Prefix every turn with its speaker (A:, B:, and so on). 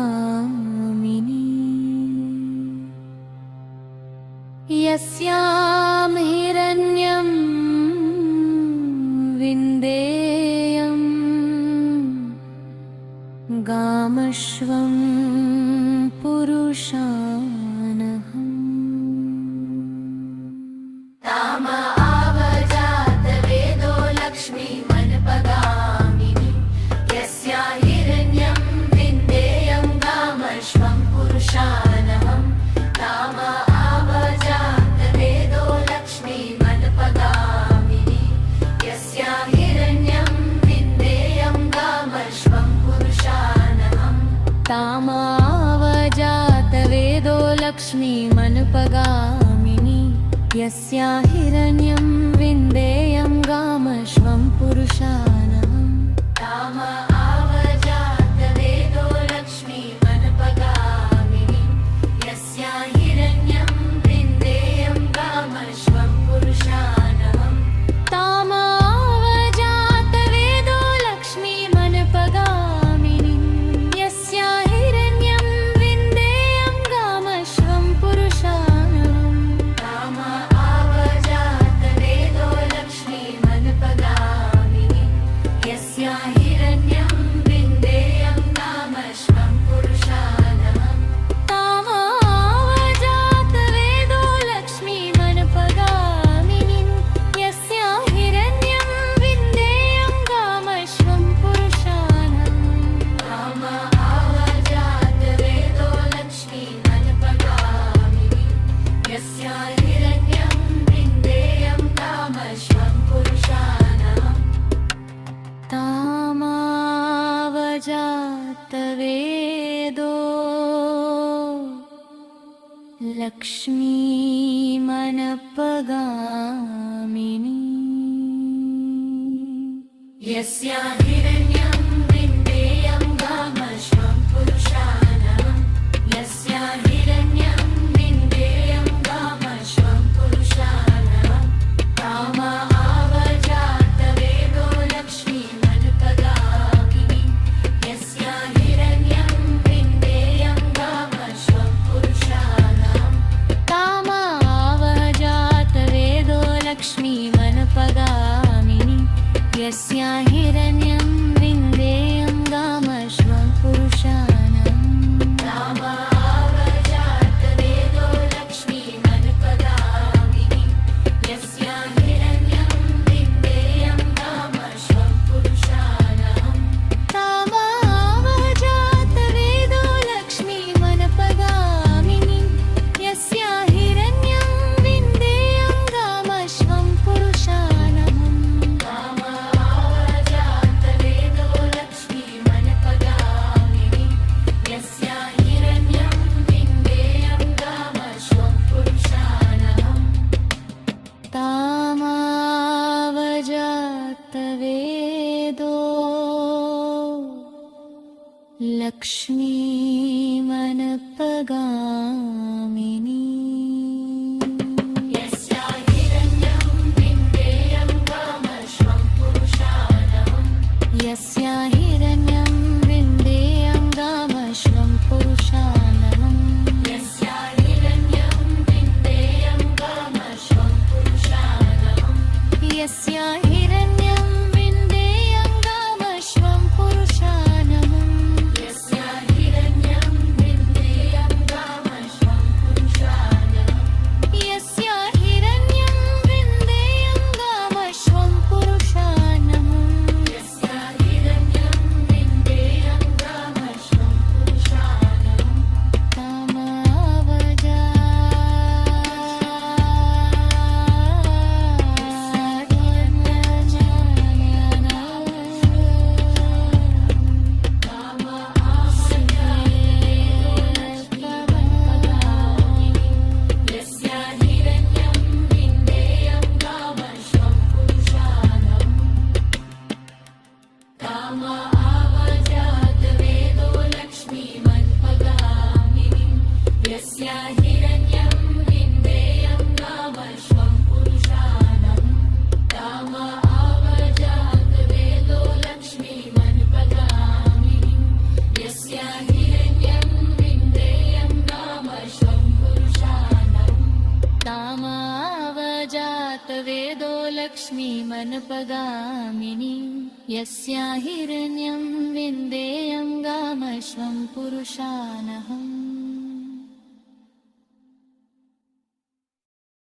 A: लक्ष्मीमनपगामिनी यस्यां हिरण्यं विन्देयं गामश्वं पुरुषानहम् तामावजातवेदो लक्ष्मीमनुपगामिनी यस्या हिरण्यं विन्देयं गामश्वं पुरुषानहम् तामावजातवेदो लक्ष्मीमनुपगामिनी यस्या हिरण्यं विन्देयं गामश्वं पुरुषानहम् तामावजातवेदो लक्ष्मीमनुपगामिनी यस्या हिरण्यं विन्देयं गामश्वं पुरुषानहम् तामावजातवेदो लक्ष्मीमनुपगामिनी यस्या हिरण्यं विन्देयं गामश्वं पुरुषानहम् तामावजातवेदो लक्ष्मीमनुपगामिनी यस्या हिरण्यं विन्देयं गामश्वं पुरुषानहम् तामावजातवेदो लक्ष्मीमनुपगामिनी यस्या हिरण्यं विन्देयं गामश्वं पुरुषानहम् तामावजातवेदो लक्ष्मीमनपगामिनी यस्या हिरण्यं विन्देयं गामश्वं पुरुषानहम् यस्या हिरण्यं विन्देयं गामश्वं पुरुषानहम् तामावजातवेदो लक्ष्मीमनुपगामिनी यस्या हिरण्यं विन्देयं गामश्वं पुरुषानहम् तामावजातवेदो लक्ष्मीमनुपगामिनी यस्या हिरण्यं विन्देयं गामश्वं पुरुषानहम् तामावजातवेदो लक्ष्मीमनुपगामिनी यस्या हिरण्यं विन्देयं गामश्वं पुरुषानहम् तामावजातवेदो लक्ष्मीमनुपगामिनी यस्या हिरण्यं विन्देयं गामश्वं पुरुषानहम् तामावजातवेदो लक्ष्मीमनुपगामिनी यस्या हिरण्यं विन्देयं गामश्वं पुरुषानहम् तामावजातवेदो लक्ष्मीमनपगामिनी यस्या हिरण्यं विन्देयं गामश्वं पुरुषानहम् यस्या हिरण्यं विन्देयं गामश्वं पुरुषानहम् यस्या हिरण्यं विन्देयं गामश्वं पुरुषानहम् यस्या हिरण्यं विन्देयं गामश्वं पुरुषानहम् यस्या हिरण्यं विन्देयं गामश्वं पुरुषानहम् यस्या हिरण्यं विन्देयं गामश्वं पुरुषानहम् यस्या हिरण्यं विन्देयं गामश्वं पुरुषानहम् तामावजातवेदो लक्ष्मीमनुपगामिनी यस्या हिरण्यं विन्देयं गामश्वं पुरुषानहम् तामावजातवेदो लक्ष्मीमनुपगामिनी सामवेदो लक्ष्मीमनुपगामिनी यस्या हिरण्यं विन्देयं गामश्वं पुरुषानहम्